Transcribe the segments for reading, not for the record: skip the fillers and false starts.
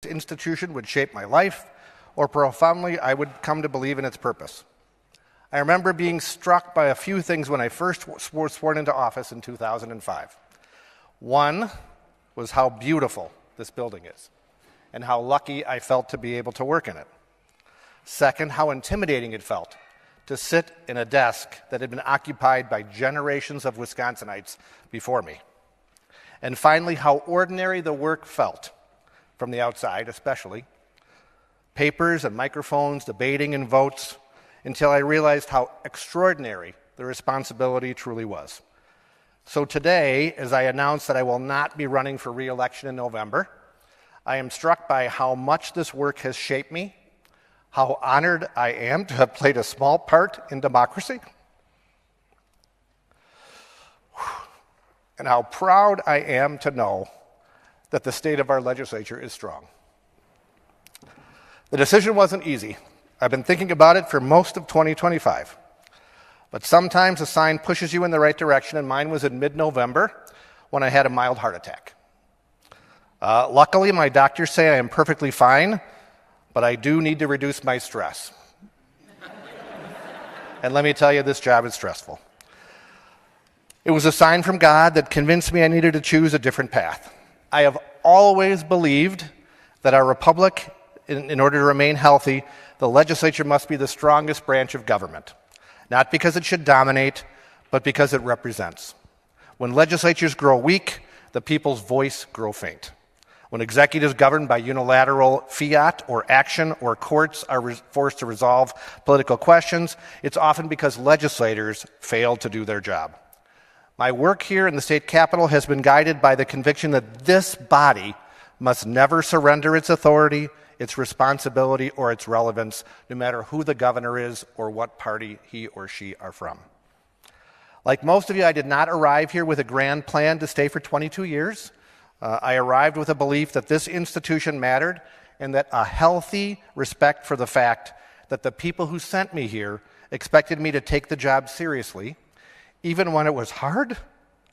institution would shape my life, or profoundly I would come to believe in its purpose. I remember being struck by a few things when I first was sworn into office in 2005. One was how beautiful this building is, and how lucky I felt to be able to work in it. Second, how intimidating it felt to sit in a desk that had been occupied by generations of Wisconsinites before me. And finally, how ordinary the work felt from the outside, especially. Papers and microphones, debating and votes, until I realized how extraordinary the responsibility truly was. So today, as I announce that I will not be running for re-election in November, I am struck by how much this work has shaped me, how honored I am to have played a small part in democracy, and how proud I am to know that the state of our legislature is strong. The decision wasn't easy. I've been thinking about it for most of 2025. But sometimes a sign pushes you in the right direction, and mine was in mid-November when I had a mild heart attack. Luckily, my doctors say I am perfectly fine, but I do need to reduce my stress. And let me tell you, this job is stressful. It was a sign from God that convinced me I needed to choose a different path. I have always believed that our republic, in order to remain healthy, the legislature must be the strongest branch of government. Not because it should dominate, but because it represents. When legislatures grow weak, the people's voice grows faint. When executives governed by unilateral fiat or action or courts are forced to resolve political questions, it's often because legislators fail to do their job. My work here in the state capitol has been guided by the conviction that this body must never surrender its authority, its responsibility, or its relevance, no matter who the governor is or what party he or she are from. Like most of you, I did not arrive here with a grand plan to stay for 22 years. I arrived with a belief that this institution mattered and that a healthy respect for the fact that the people who sent me here expected me to take the job seriously, even when it was hard,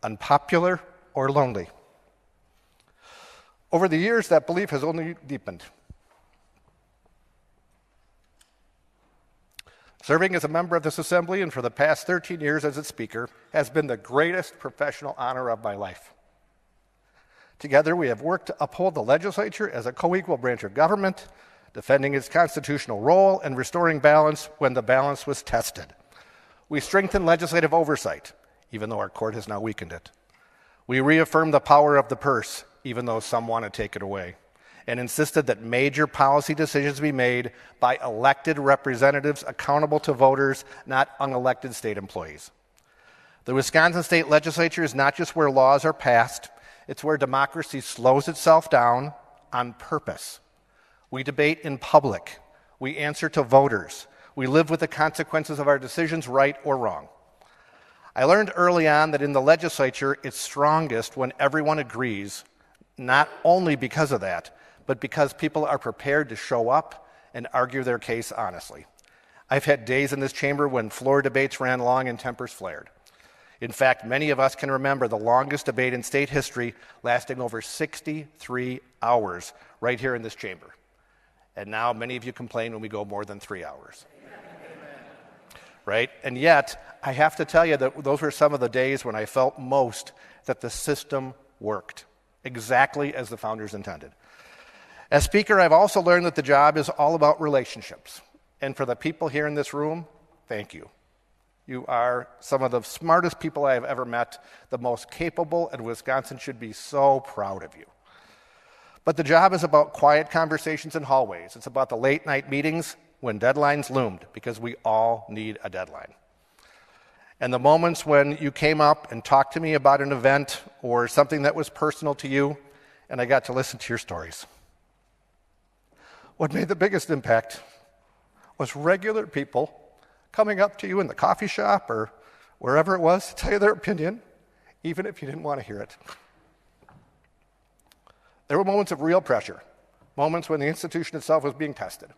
unpopular, or lonely. Over the years, that belief has only deepened. Serving as a member of this assembly and for the past 13 years as its speaker has been the greatest professional honor of my life. Together, we have worked to uphold the legislature as a co-equal branch of government, defending its constitutional role and restoring balance when the balance was tested. We strengthened legislative oversight, even though our court has now weakened it. We reaffirmed the power of the purse, even though some want to take it away, and insisted that major policy decisions be made by elected representatives accountable to voters, not unelected state employees. The Wisconsin State Legislature is not just where laws are passed, it's where democracy slows itself down on purpose. We debate in public. We answer to voters. We live with the consequences of our decisions, right or wrong. I learned early on that in the legislature, it's strongest when everyone agrees, not only because of that, but because people are prepared to show up and argue their case honestly. I've had days in this chamber when floor debates ran long and tempers flared. In fact, many of us can remember the longest debate in state history lasting over 63 hours right here in this chamber. And now many of you complain when we go more than 3 hours. Right? And yet, I have to tell you that those were some of the days when I felt most that the system worked, exactly as the founders intended. As Speaker, I've also learned that the job is all about relationships. And for the people here in this room, thank you. You are some of the smartest people I have ever met, the most capable, and Wisconsin should be so proud of you. But the job is about quiet conversations in hallways. It's about the late night meetings when deadlines loomed, because we all need a deadline. And the moments when you came up and talked to me about an event or something that was personal to you, and I got to listen to your stories. What made the biggest impact was regular people coming up to you in the coffee shop or wherever it was to tell you their opinion, even if you didn't want to hear it. There were moments of real pressure, moments when the institution itself was being tested.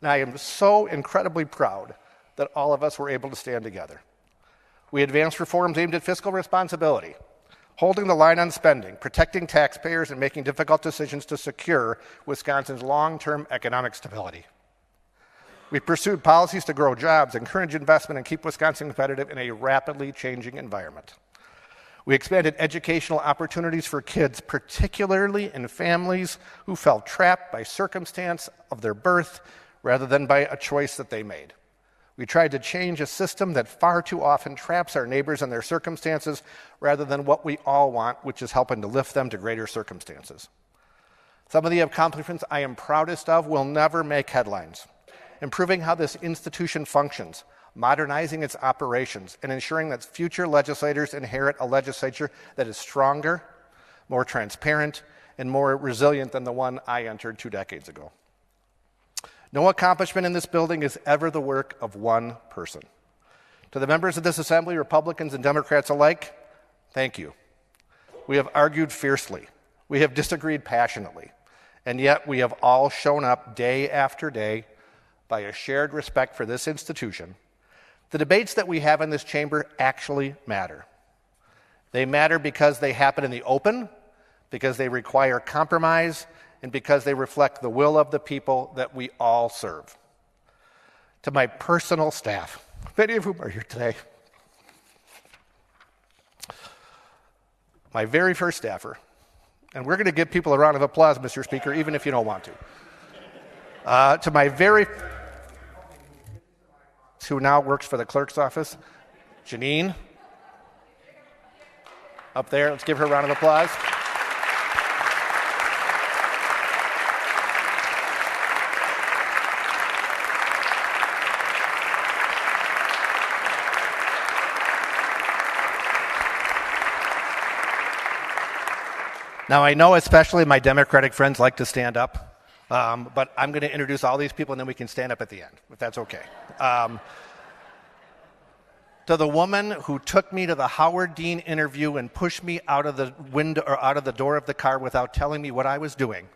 And I am so incredibly proud that all of us were able to stand together. We advanced reforms aimed at fiscal responsibility, holding the line on spending, protecting taxpayers, and making difficult decisions to secure Wisconsin's long-term economic stability. We pursued policies to grow jobs, encourage investment, and keep Wisconsin competitive in a rapidly changing environment. We expanded educational opportunities for kids, particularly in families who felt trapped by circumstance of their birth rather than by a choice that they made. We tried to change a system that far too often traps our neighbors and their circumstances rather than what we all want, which is helping to lift them to greater circumstances. Some of the accomplishments I am proudest of will never make headlines. Improving how this institution functions, modernizing its operations, and ensuring that future legislators inherit a legislature that is stronger, more transparent, and more resilient than the one I entered 2 decades ago. No accomplishment in this building is ever the work of one person. To the members of this assembly, Republicans and Democrats alike, thank you. We have argued fiercely. We have disagreed passionately. And yet we have all shown up day after day by a shared respect for this institution. The debates that we have in this chamber actually matter. They matter because they happen in the open, because they require compromise, and because they reflect the will of the people that we all serve. To my personal staff, many of whom are here today, my very first staffer, and we're going to give people a round of applause, Mr. Speaker, even if you don't want to my very, who now works for the clerk's office, Janine, up there, let's give her a round of applause. Now, I know especially my Democratic friends like to stand up, but I'm going to introduce all these people and then we can stand up at the end, if that's okay. To the woman who took me to the Howard Dean interview and pushed me out of the window or out of the door of the car without telling me what I was doing,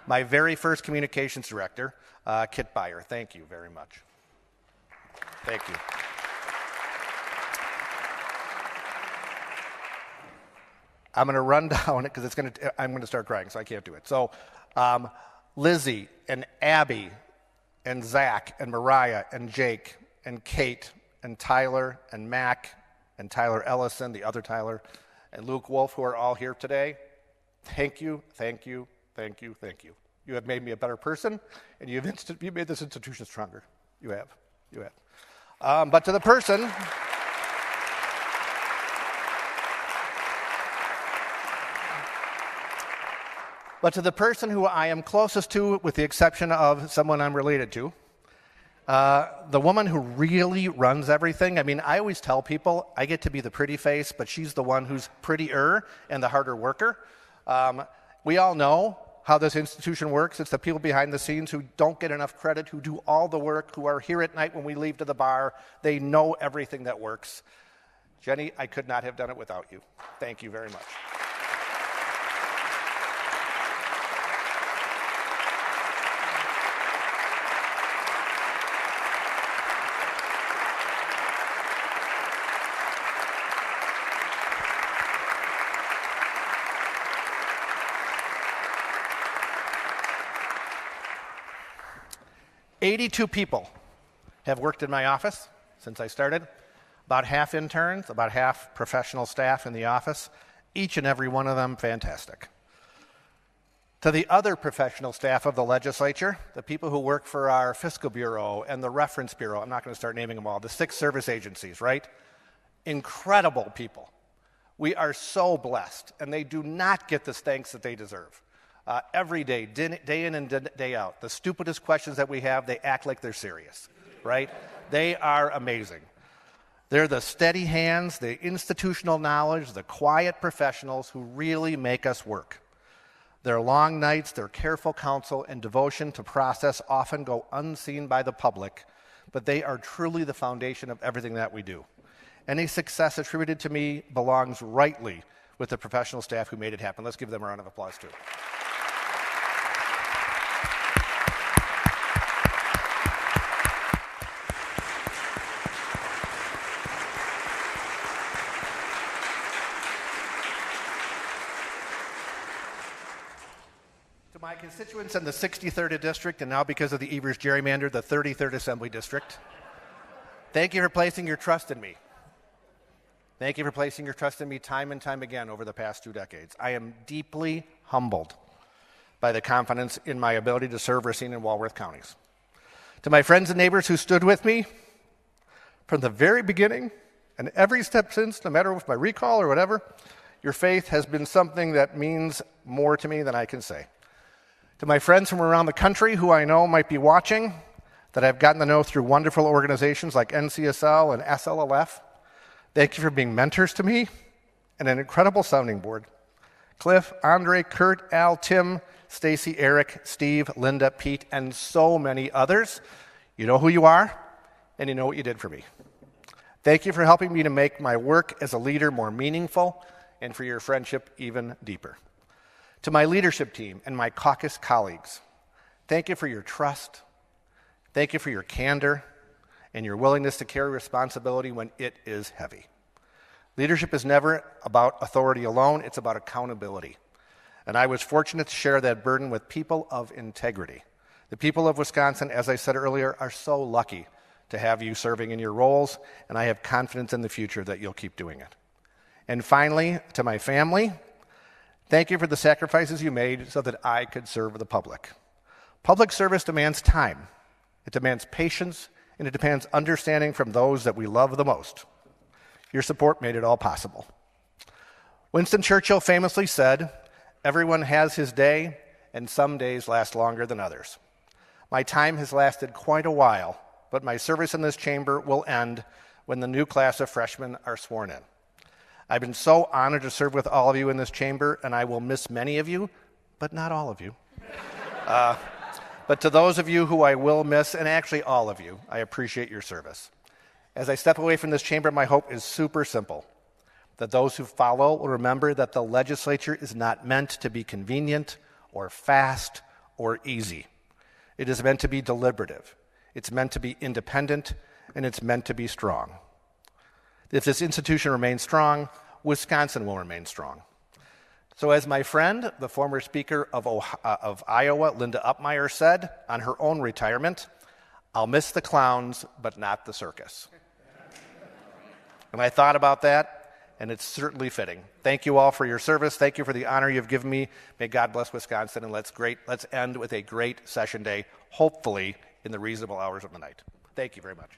my very first communications director, Kit Beyer. Thank you very much. Thank you. I'm going to run down it because I'm going to start crying, so I can't do it. So, Lizzie and Abby and Zach and Mariah and Jake and Kate and Tyler and Mac and Tyler Ellison, the other Tyler, and Luke Wolf, who are all here today. Thank you, thank you, thank you, thank you. You have made me a better person, and you made this institution stronger. You have. But to the person. But to the person who I am closest to, with the exception of someone I'm related to, the woman who really runs everything. I mean, I always tell people I get to be the pretty face, but she's the one who's prettier and the harder worker. We all know how this institution works. It's the people behind the scenes who don't get enough credit, who do all the work, who are here at night when we leave to the bar. They know everything that works. Jenny, I could not have done it without you. Thank you very much. "82 people have worked in my office since I started, about half interns, about half professional staff in the office, each and every one of them fantastic. To the other professional staff of the legislature, the people who work for our Fiscal Bureau and the Reference Bureau, I'm not going to start naming them all, the 6 service agencies, right? Incredible people. We are so blessed, and they do not get the thanks that they deserve. Every day, day in and day out, the stupidest questions that we have, they act like they're serious, right? They are amazing. They're the steady hands, the institutional knowledge, the quiet professionals who really make us work. Their long nights, their careful counsel, and devotion to process often go unseen by the public, but they are truly the foundation of everything that we do. Any success attributed to me belongs rightly with the professional staff who made it happen. Let's give them a round of applause, too. constituents in the 63rd District, and now because of the Evers gerrymander, the 33rd Assembly District, thank you for placing your trust in me. Thank you for placing your trust in me time and time again over the past 2 decades. I am deeply humbled by the confidence in my ability to serve Racine and Walworth counties. To my friends and neighbors who stood with me from the very beginning and every step since, no matter if my recall or whatever, your faith has been something that means more to me than I can say. To my friends from around the country who I know might be watching, that I've gotten to know through wonderful organizations like NCSL and SLLF, thank you for being mentors to me and an incredible sounding board. Cliff, Andre, Kurt, Al, Tim, Stacy, Eric, Steve, Linda, Pete, and so many others. You know who you are, and you know what you did for me. Thank you for helping me to make my work as a leader more meaningful and for your friendship even deeper. To my leadership team and my caucus colleagues, thank you for your trust. Thank you for your candor and your willingness to carry responsibility when it is heavy. Leadership is never about authority alone, it's about accountability. And I was fortunate to share that burden with people of integrity. The people of Wisconsin, as I said earlier, are so lucky to have you serving in your roles, and I have confidence in the future that you'll keep doing it. And finally, to my family, thank you for the sacrifices you made so that I could serve the public. Public service demands time, it demands patience, and it demands understanding from those that we love the most. Your support made it all possible. Winston Churchill famously said, "Everyone has his day, and some days last longer than others." My time has lasted quite a while, but my service in this chamber will end when the new class of freshmen are sworn in. I've been so honored to serve with all of you in this chamber, and I will miss many of you, but not all of you. But to those of you who I will miss, and actually all of you, I appreciate your service. As I step away from this chamber, my hope is super simple, that those who follow will remember that the legislature is not meant to be convenient or fast or easy. It is meant to be deliberative. It's meant to be independent, and it's meant to be strong. If this institution remains strong, Wisconsin will remain strong. So as my friend, the former Speaker of Iowa, Linda Upmeyer, said on her own retirement, "I'll miss the clowns, but not the circus." And I thought about that, and it's certainly fitting. Thank you all for your service. Thank you for the honor you've given me. May God bless Wisconsin, and let's end with a great session day, hopefully in the reasonable hours of the night. Thank you very much.